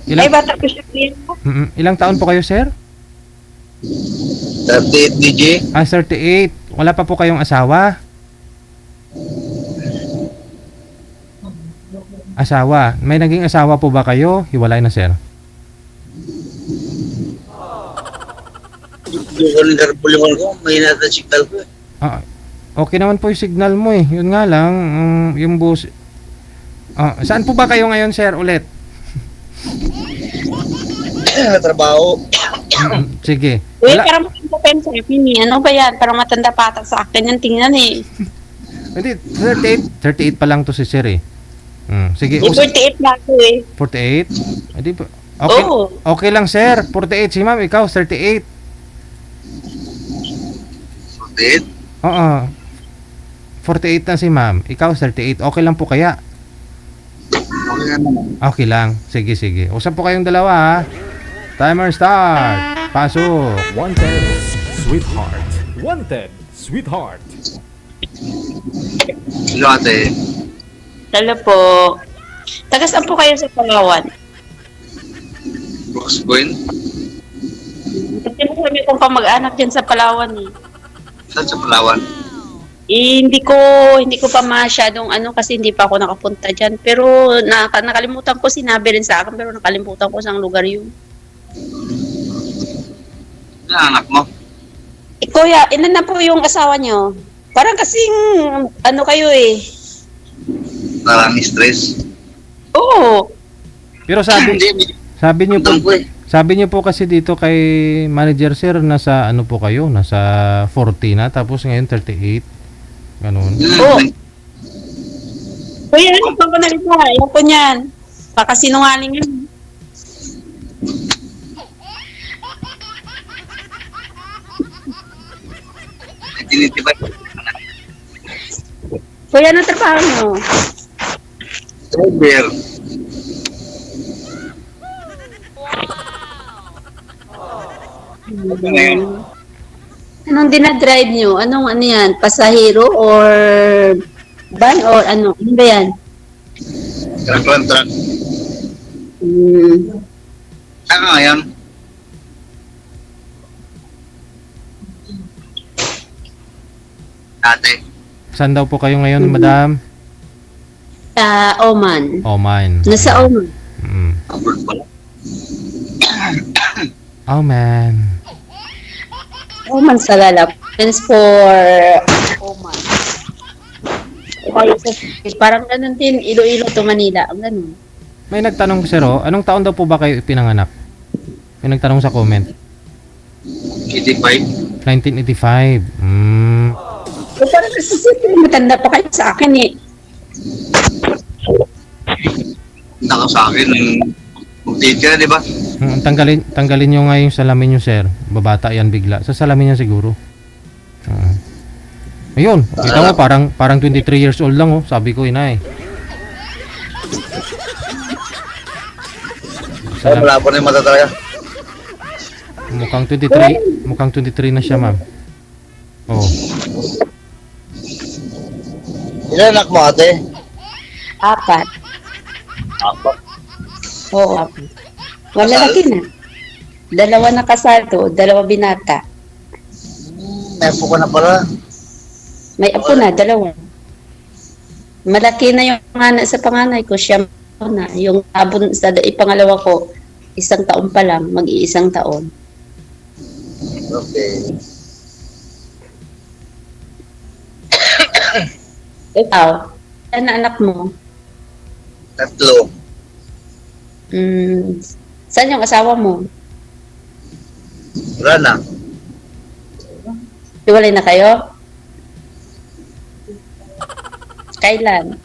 Ay, Ilang, bata po siya kuya. ilang taon po kayo, sir? 38 DJ. 38. Wala pa po kayong asawa? Asawa. May naging asawa po ba kayo? Hiwalay na, sir. Yung karbulingan ko, may nata signal ko. Ah, okay naman po yung signal mo eh. Yun nga lang, yung bus... saan po ba kayo ngayon, sir, ulit? Trabaho. Sige. Uy, Wala. parang matanda pa yan sa akin eh. Ano ba yan? Parang matanda pa ata sa akin yung tingnan eh. Hindi, 38 pa lang to si sir eh. Sige, Yung 48 na ako eh. 48? Hindi po. Okay, Oo. okay lang, sir. 48 si ma'am, ikaw 38. 48. Oo. 48 na si ma'am, ikaw 38. Okay lang po kaya? Okay na naman. Okay lang. Sige, sige. Usap po kayong dalawa ha. Timer start. Pasok. Wanted, sweetheart. Wanted, sweetheart. Hello ate. Hello po. Tagas-an po kayo sa Palawan. Brooks Point. Kasi mo kami kung kamag-anak dyan sa Palawan eh. Saan sa Palawan? Hindi ko pa masyadong kasi hindi pa ako nakapunta dyan. Pero nakalimutan ko, sinabi rin sa akin, pero nakalimutan ko sa lugar yun. Yan ang anak mo. Kuya, ilan na po yung asawa nyo? Parang kasing, kayo eh. Parang stress. Oo. Pero sabi niyo po, Doon ko eh. sabi niyo po kasi dito kay manager sir, nasa ano po kayo, nasa 40 na tapos ngayon 38. Ganun. Oo. Kuya, ano pa ba nalita? Ayaw ko niyan. Baka sinungaling yun. Tinitibay. Kuya, ano trabaho nyo? Driver. Ano yun? Anong dinadrive nyo? Anong ano yan? Pasahero or van or ano? Ano ba yan? Truck lang truck. Saan ka ngayon? Ate. Saan daw po kayo ngayon, madam? Sa Oman. Oman. Nasa Oman. Abroad pala. Oman. Oman sa lalap. Thanks for Oman. Parang ganun din, Iloilo to Manila. Ang ganun. May nagtanong sir, anong taon daw po ba kayo ipinanganak? May nagtanong sa comment. 85. 1985. So, parang matanda pa kayo sa akin eh. Naka sa akin. Mag-date ka, di ba? Tanggalin nyo nga yung salamin nyo, sir. Babata yan bigla. Sa salamin yan siguro. Ayun, kita mo parang 23 years old lang sabi ko, inay. Ay, malabo na yung mata talaga. Mukhang 23 na siya, ma'am. Oh. Ilan anak mo ate? 4. Apat. Oo, 4. Malalaki na. 2 na kasado, 2 binata. May apo ko na pala. May apo na, 2. Malaki na yung anak sa panganay ko, siya na. Yung abon sa pangalawa ko, 1 taon pa lang, mag-iisang taon. Okay. Ikaw, ano anak mo? 3. Saan yung asawa mo? Wala na. Hiwalay na kayo? Kailan?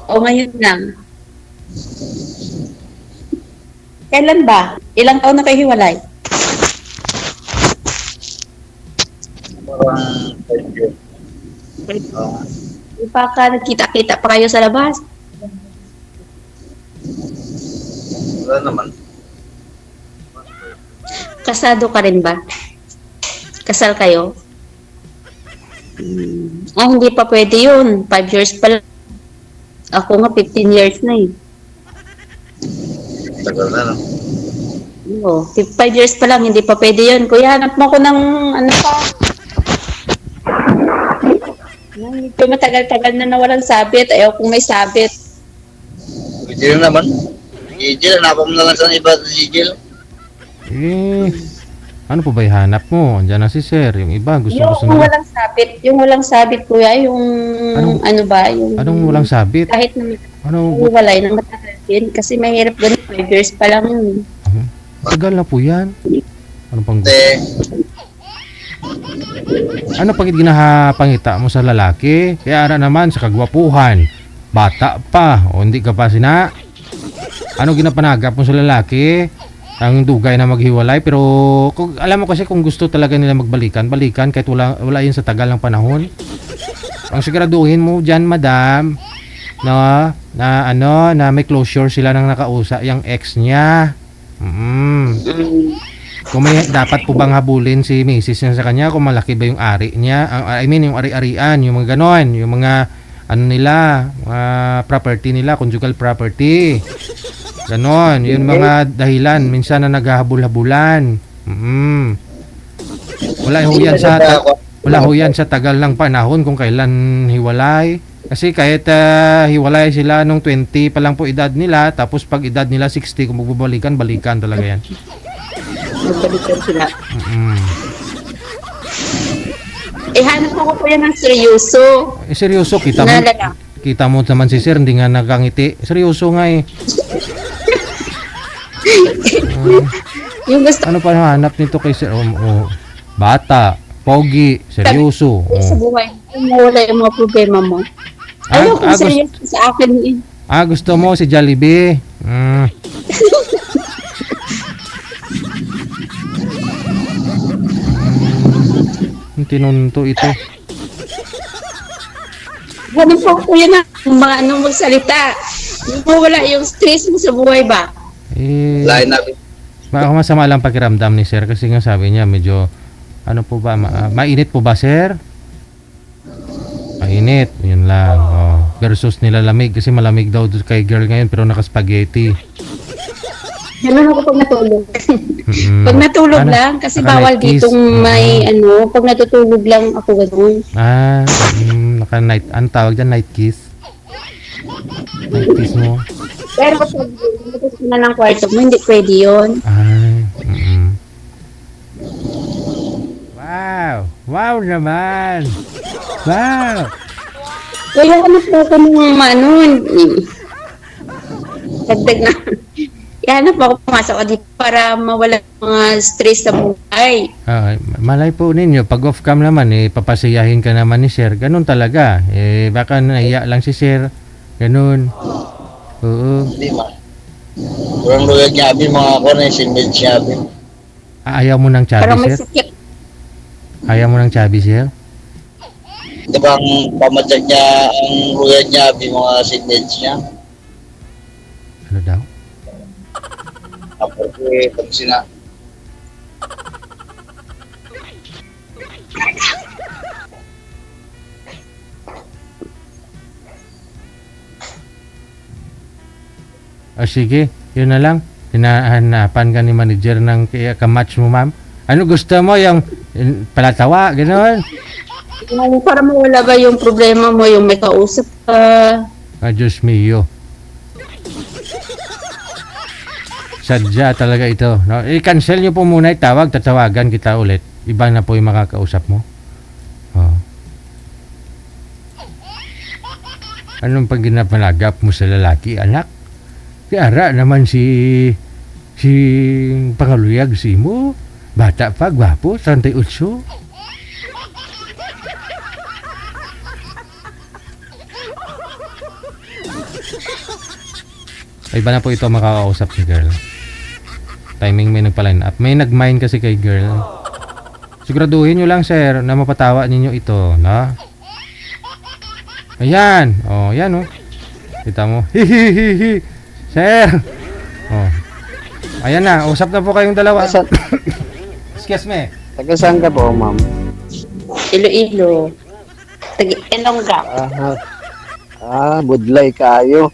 O ngayon lang? Kailan ba? Ilang taon na kayo hiwalay? Parang 5 years. Di pa ka nagkita-kita pa kayo sa labas? Wala naman. Kasado ka rin ba? Kasal kayo? Hindi pa pwede yun. 5 years pa lang. Ako nga 15 years na eh. Tagal na, no? Oo, 5 years pa lang, hindi pa pwede yun. Kuya, hanap mo ko ng ano pa. Medyo matagal-tagal na nawalang sabit. Ayaw kung may sabit. Gigil naman. Gigil, hanapin mo na lang sa iba sa Gigil. Eh, ano po ba ihanap mo? Andiyan na si sir. Yung iba, gusto Yung na. walang sabit. Yung walang sabit, kuya. Yung Anong- ano ba? Yung Anong walang sabit? kahit na Ano? walay na matagal din. Kasi mahirap ganun. 5 years pa lang yun. Tagal na po yan. Ano pang Kasi, Ano pagit ginahapangita mo sa lalaki? Kaya ara naman sa kagwapuhan. Bata pa. O hindi ka pa sina. Ano ginapanagap mo sa lalaki? Ang dugay na maghiwalay. Pero kung, alam mo kasi kung gusto talaga nila magbalikan, balikan kahit wala yun sa tagal ng panahon. Ang siguraduhin mo dyan, madam, no, na may closure sila ng nakausa, yung ex niya. Kung may dapat po bang habulin si misis niya sa kanya, kung malaki ba yung ari niya, yung ari-arian, yung mga ganon, yung mga ano nila, property nila, conjugal property. Ganon, yun mga dahilan minsan na naghahabol-habulan. Wala ho yan sa tagal ng panahon kung kailan hiwalay. Kasi kahit hiwalay sila nung 20 pa lang po edad nila, tapos pag edad nila 60, kung magbabalikan, balikan talaga yan. Magbalikan sila. Mm. Hanap ko po yan ng seryoso. Seryoso, Nalala. kita mo naman si sir, hindi nga nakangiti. Seryoso nga eh. Yung gusto Ano pa hanap nito kay sir? Bata, pogi, seryoso. sa buhay. Kung mawala yung mga problema mo. Ayaw kung seryoso sa akin eh. Gusto mo si Jollibee? Tinunto ito. Ganun po kuya na mga anong magsalita. Yung mawala yung stress mo sa buhay ba? lain natin. Baka masama lang pakiramdam ni sir kasi nga sabi niya medyo ano po ba, mainit po ba sir? Mainit, yun lang. Versus nilalamig kasi malamig daw kay girl ngayon pero naka-spaghetti. Ganun ako pag natulog. Pag natulog Ano? lang, kasi Naka bawal night kiss? ditong may pag natutulog lang ako ganun. Naka-night, ano tawag dyan? Night kiss? Night kiss mo? Pero pag lumabas ka na ng kwarto mo, hindi pwede yun. Wow! Wow naman! Wow! Kaya ano po ako ng dagdag na. Hanap ako pumasok ako dito para mawala mga stress sa buhay. Malay po ninyo, pag off cam naman, papasiyahin ka naman ni sir. Ganun talaga. Baka naiya lang si sir. Ganun. Oo. Hindi man. Kurang lugag niya, abi, mga ako na yung sinmid siya, abi. Ayaw mo ng Para chubby may sir? sakit. Ayaw mo ng chubby sir? Diba ang pamatag niya, ang lugag niya, abi, mga sinmid niya. Ano daw? Tapos pag sina, Sige, yun na lang. Hinahanapan ka ni manager ng kamatch mo, ma'am. Ano gusto mo? Yung palatawa, gano'n? Para mawala ba yung problema mo, yung may kausap ka. Diyos mio. Sadya talaga ito. No? I-cancel nyo po muna itawag, tatawagan kita ulit. Iba na po yung makakausap mo. Anong pag ginapanagap mo sa lalaki, anak? Kaya naman si Pangaluyag si mo. Bata pa, gwapo, 38. Iba na po ito makakausap ni girl. Timing may nagpa-line up. May nag-mine kasi kay girl. Siguraduhin nyo lang sir na mapatawa ninyo ito. No? Ayan. Yan Kita mo. Hihihihi. Sir. Ayan na. Usap na po kayong dalawa. Excuse me. Taga saan ka po, ma'am? Iloilo. Ilongga. Budlay kayo.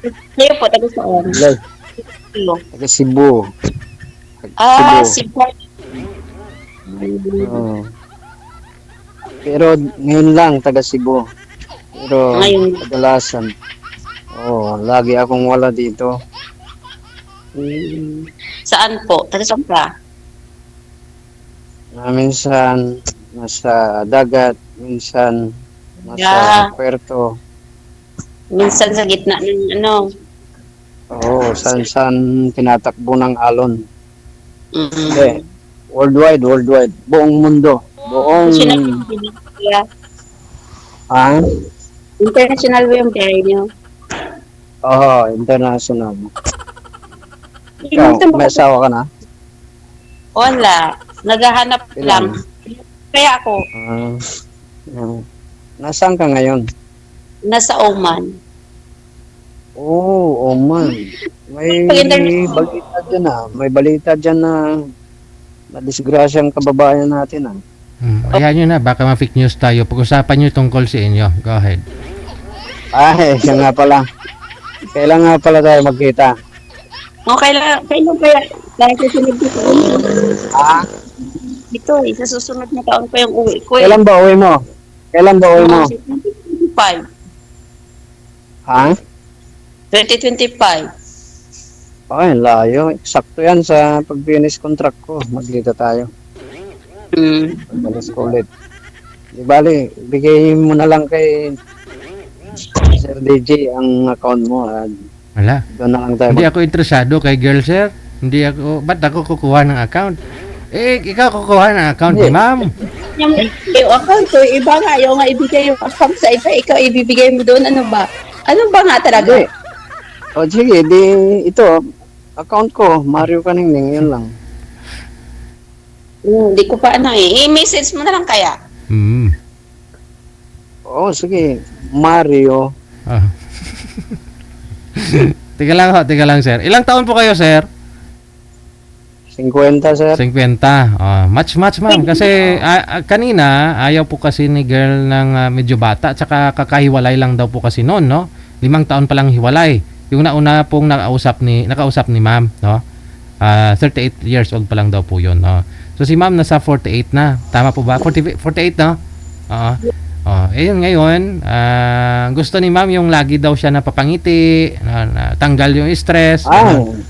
Kayo po, taga saan? Hello. Hello. Taga Cebu. Cebu. Oo. Pero ngayon lang taga Cebu. Pero Ngayon. kadalasan, lagi akong wala dito. Saan po? Taga saan ka? Minsan nasa dagat, minsan nasa Yeah. puerto. Minsan sa gitna ng ano. Oo, san tinatakbo ng alon. Mm. Hindi. Worldwide. Buong mundo. Buong, International ba yung biyahe niyo? international. Ikaw, may asawa ka na? Wala. Naghahanap lang. Kaya ako, Nasaan ka ngayon? nasa Oman. Oh man. May balita dyan May balita dyan na disgrasyang kababayan natin Ayan nyo na, baka ma-fake news tayo. Pag-usapan nyo tungkol sa inyo. Go ahead. Siya nga pala. Kailan nga pala tayo magkita? Kailan kaya dahil susunod ko sa ito sa susunod na taon pa yung uwi ko. Kailan ba uwi mo? 2025. 2025. Layo. Sakto yan sa pag-finish contract ko. Magkita tayo. Pagbalis ko ulit. Di bali, bigay mo na lang kay Sir DJ ang account mo. Wala. Doon na lang tayo. Hindi ako interesado kay girl, sir. Hindi ako, ba't ako kukuha ng account? Ikaw kukuha ng account ni ma'am. Yung account ko, iba nga, yung nga ibigay yung account sa iba, ikaw ibibigay mo doon, ano ba? Ano ba nga talaga? Sige, ito, account ko, Mario Kaningning, yun lang. Hindi ko pa i-message mo na lang kaya. Sige, Mario. Teka lang, sir. Ilang taon po kayo, sir? 50, sir. 50. Match, ma'am. Kasi kanina, ayaw po kasi ni girl ng medyo bata. Tsaka kakahiwalay lang daw po kasi noon, no? 5 taon pa lang hiwalay. Yung nauna pong nakausap ni ma'am, no? 38 years old pa lang daw po yun, no? So si ma'am nasa 48 na. Tama po ba? 48, no? Oo. Yun ngayon, gusto ni ma'am yung lagi daw siya napapangiti, tanggal yung stress.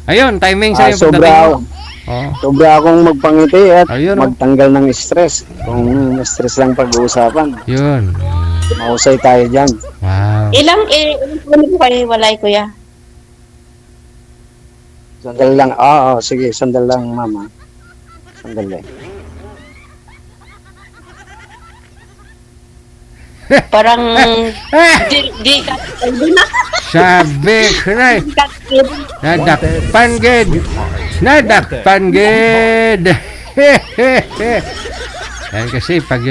Ayun, timing sa yung pagdating. Sobra akong magpangiti at Ayun, magtanggal ng stress. Kung stress lang pag-uusapan. Yun. Mahusay tayo dyan. Wow. Ilang po kayo walay, kuya? Sandal lang. Sige, sandal lang, mama. Sandali. Parang di ka na. Sabi, kray. Nadakpan gid. Yan kasi pag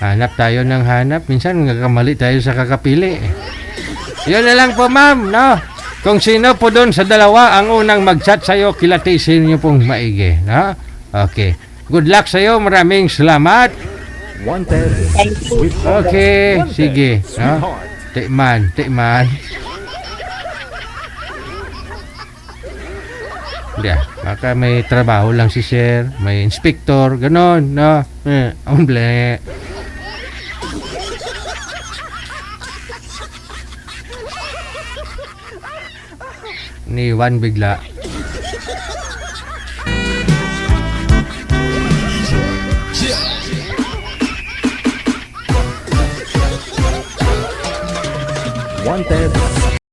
hanap tayo ng hanap, minsan nagkamali tayo sa kakapili. Yun na lang po, ma'am, no? Kung sino po doon sa dalawa ang unang mag-chat sa'yo, kilatisin niyo pong maigi, no? Okay. Good luck sa'yo. Maraming salamat. Wanted, sweetheart. Okay, Wanted, sige. No? sweetheart. Tikman. Hindi baka may trabaho lang si sir, may inspector, ganon, no? Omble. Niwan bigla. Wanted,